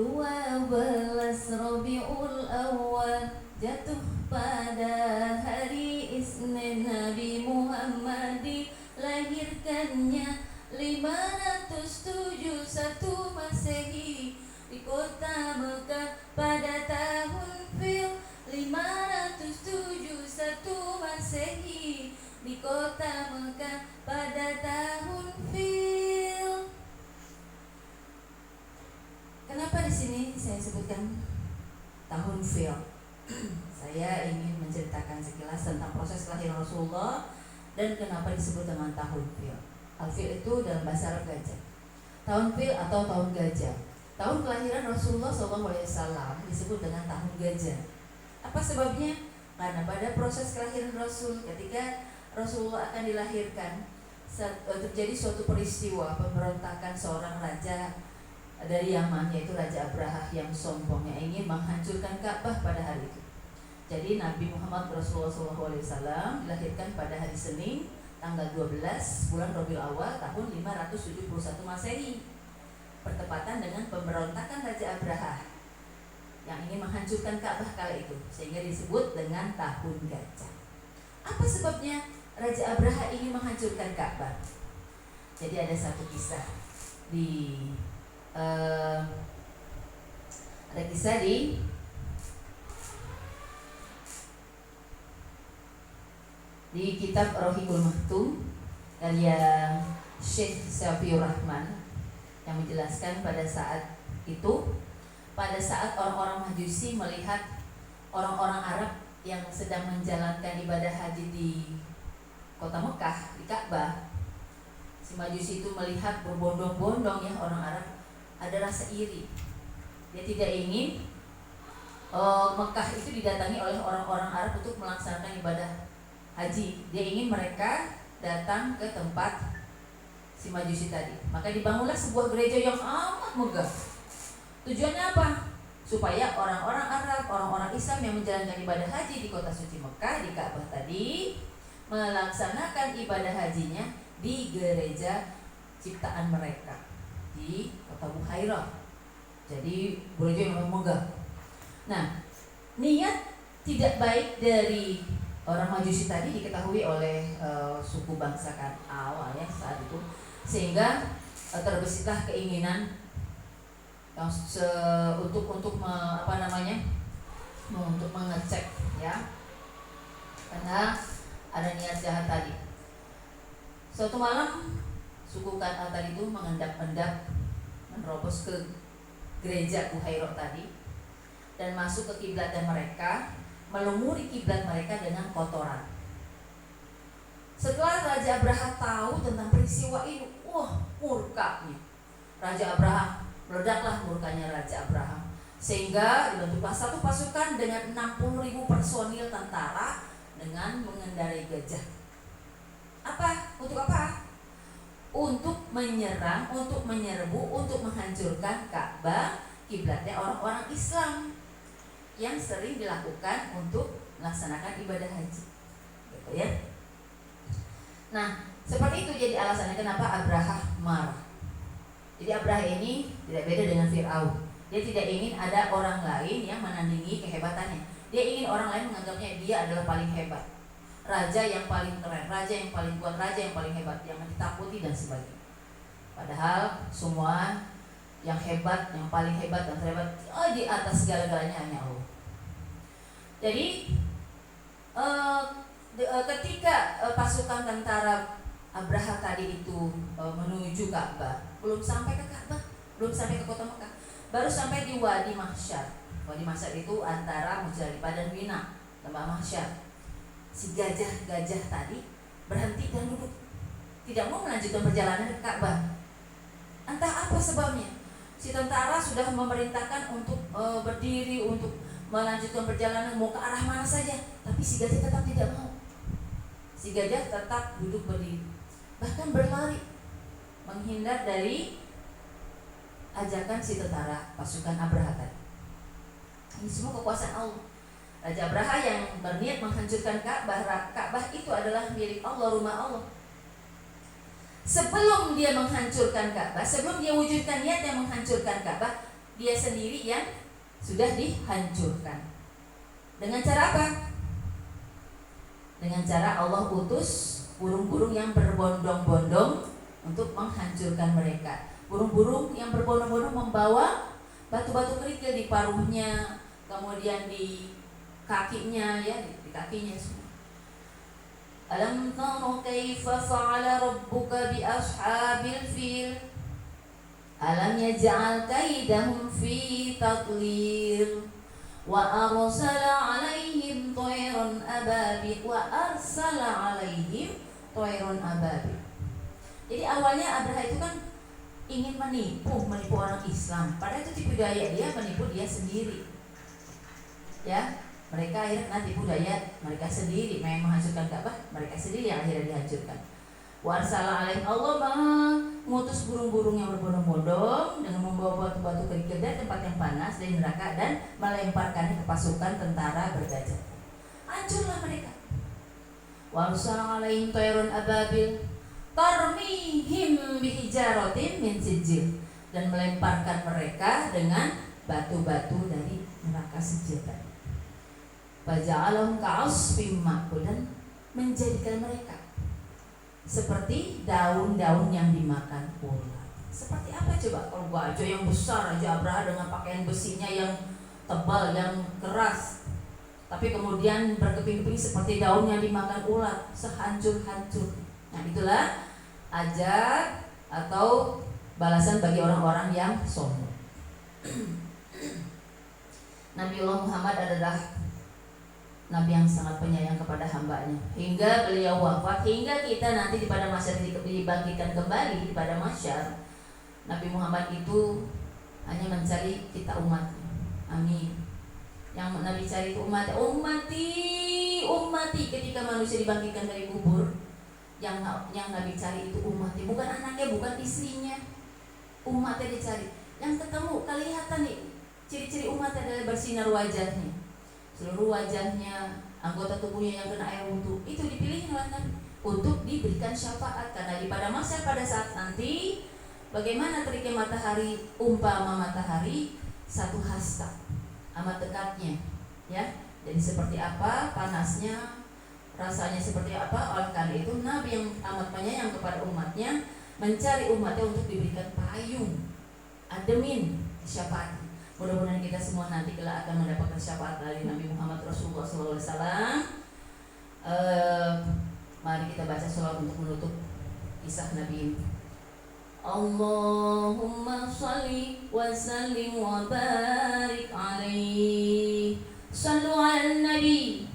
12 Rabiul Awal jatuh pada hari Isnin. Nabi Muhammad dilahirkannya 571 Masehi di kota Mekah pada tahun Fil. 571 Masehi di kota Mekah pada tahun Fil. Kenapa di sini saya sebutkan tahun Fil? Saya ingin menceritakan sekilas tentang proses kelahiran Rasulullah dan kenapa disebut dengan tahun Fil. Al-Fil itu dalam bahasa Arab gajah. Tahun Fil atau tahun gajah. Tahun kelahiran Rasulullah SAW disebut dengan tahun gajah. Apa sebabnya? Karena pada proses kelahiran Rasul, ketika Rasulullah akan dilahirkan, terjadi suatu peristiwa pemberontakan seorang raja dari Yaman, yaitu Raja Abrahah yang sombong, yang ingin menghancurkan Ka'bah pada hari itu. Jadi Nabi Muhammad Rasulullah SAW dilahirkan pada hari Senin tanggal 12 bulan Rabiul Awal tahun 571 Masehi, bertepatan dengan pemberontakan Raja Abrahah yang ingin menghancurkan Ka'bah kala itu, sehingga disebut dengan tahun gajah. Apa sebabnya Raja Abrahah ingin menghancurkan Ka'bah? Jadi ada satu kisah ada kisah di kitab Rohikul Maktum karya Syekh Syafiur Rahman yang menjelaskan pada saat orang-orang Majusi melihat orang-orang Arab yang sedang menjalankan ibadah haji di kota Mekah, di Ka'bah. Si Majusi itu melihat berbondong-bondong ya orang Arab, ada rasa iri. Dia tidak ingin Mekah itu didatangi oleh orang-orang Arab untuk melaksanakan ibadah haji. Dia ingin mereka datang ke tempat si Majusi tadi. Maka dibangunlah sebuah gereja yang amat megah. Tujuannya apa? Supaya orang-orang Arab, orang-orang Islam yang menjalankan ibadah haji di kota suci Mekah, di Ka'bah tadi, melaksanakan ibadah hajinya di gereja ciptaan mereka di kota Buhairah. Jadi gereja yang megah. Nah, niat tidak baik dari orang Majusi tadi diketahui oleh suku bangsa Kan'an ya saat itu, sehingga terbesitlah keinginan yang untuk mengecek ya, karena ada niat jahat tadi. Suatu malam suku Kan'an tadi itu mengendap-endap menerobos ke gereja Buhairah tadi dan masuk ke kiblat mereka, melumuri kiblat mereka dengan kotoran. Setelah Raja Abrahah tahu tentang peristiwa ini, murkanya Raja Abrahah, meledaklah murkanya Raja Abrahah, sehingga dibentuklah satu pasukan dengan 60.000 personil tentara dengan mengendarai gajah. Untuk apa? Untuk menyerang, untuk menyerbu, untuk menghancurkan Ka'bah, kiblatnya orang-orang Islam yang sering dilakukan untuk melaksanakan ibadah haji, gitu ya. Nah, seperti itu jadi alasannya kenapa Abrahah marah. Jadi Abrahah ini tidak beda dengan Fir'aun. Dia tidak ingin ada orang lain yang menandingi kehebatannya. Dia ingin orang lain menganggapnya dia adalah paling hebat, raja yang paling keren, raja yang paling kuat, raja yang paling hebat, yang ditakuti dan sebagainya. Padahal semua yang hebat, yang paling hebat dan terhebat di atas segala-galanya hanya Allah. Jadi ketika pasukan tentara Abrahah tadi itu menuju Ka'bah, belum sampai ke Ka'bah, belum sampai ke kota Mekah, baru sampai di Wadi Mahsyar. Wadi Mahsyar itu antara Muzdalifah dan Mina, lembah Mahsyar. Si gajah-gajah tadi berhenti dan duduk, tidak mau melanjutkan perjalanan ke Ka'bah. Entah apa sebabnya. Si tentara sudah memerintahkan untuk berdiri, untuk melanjutkan perjalanan mau ke arah mana saja, tapi si gajah tetap tidak mau. Si gajah tetap duduk berdiri, bahkan berlari menghindar dari ajakan si tentara pasukan Abrahah tadi. Ini semua kekuasaan Allah. Raja Abrahah yang berniat menghancurkan Ka'bah. Ka'bah itu adalah milik Allah, rumah Allah. Sebelum dia menghancurkan Ka'bah, sebelum dia wujudkan niat yang menghancurkan Ka'bah, dia sendiri yang sudah dihancurkan. Dengan cara apa? Dengan cara Allah utus burung-burung yang berbondong-bondong untuk menghancurkan mereka. Burung-burung yang berbondong-bondong membawa batu-batu kerikil di paruhnya, kemudian di kakinya, ya, di kakinya semua. Alam tara kaifa fa'ala rabbuka bi ashabil fil? Alam yaj'al kaidahum fi tadlil wa arsala 'alaihim tayran ababil Jadi awalnya Abraha itu kan ingin menipu orang Islam. Padahal itu tipu daya dia, menipu dia sendiri. Ya, mereka akhirnya tipu daya mereka sendiri, memang menghancurkan Ka'bah, mereka sendiri yang akhirnya dihancurkan. Warsala alaihim, Allah mengutus burung-burung yang berbondong-bondong dengan membawa batu-batu kerikil dari tempat yang panas dari neraka dan melemparkannya ke pasukan tentara bergajah. Hancurlah mereka. Warsala alaihim tayran ababil tarmihim bihijaratin min sijil, dan melemparkan mereka dengan batu-batu dari neraka sijil. Faja'alahum ka'asfim ma'kul, dan menjadikan mereka seperti daun-daun yang dimakan ulat. Seperti apa coba? Kalau gajah yang besar aja Abraha dengan pakaian besinya yang tebal, yang keras, tapi kemudian berkeping-keping seperti daun yang dimakan ulat, sehancur-hancur. Nah, itulah ajab atau balasan bagi orang-orang yang sombong. Nabiullah Muhammad adalah Nabi yang sangat penyayang kepada hambanya hingga beliau wafat, hingga kita nanti pada masyar dibangkitkan kembali pada masyar. Nabi Muhammad itu hanya mencari kita umatnya. Amin. Yang Nabi cari itu umat, ummati. Ketika manusia dibangkitkan dari kubur, yang Nabi cari itu umatnya, bukan anaknya, bukan istrinya. Umatnya dicari. Yang ketemu, kelihatan nih ciri-ciri umatnya adalah bersinar wajahnya. Seluruh wajahnya, anggota tubuhnya yang kena air wudhu itu dipilih oleh Nabi untuk diberikan syafaat. Karena pada masa pada saat nanti, bagaimana teriknya matahari, umpama matahari satu hasta, amat dekatnya, ya. Jadi seperti apa panasnya, rasanya seperti apa. Oleh karena itu Nabi yang amat penyayang kepada umatnya mencari umatnya untuk diberikan payung, ademin, syafaat. Mudah-mudahan kita semua nanti kelak akan mendapatkan syafaat dari Nabi Muhammad Rasulullah SAW. Mari kita baca sholawat untuk menutup kisah Nabi ini. Allahumma shalli wa sallim wa barik alaihi. Sallu ala Nabi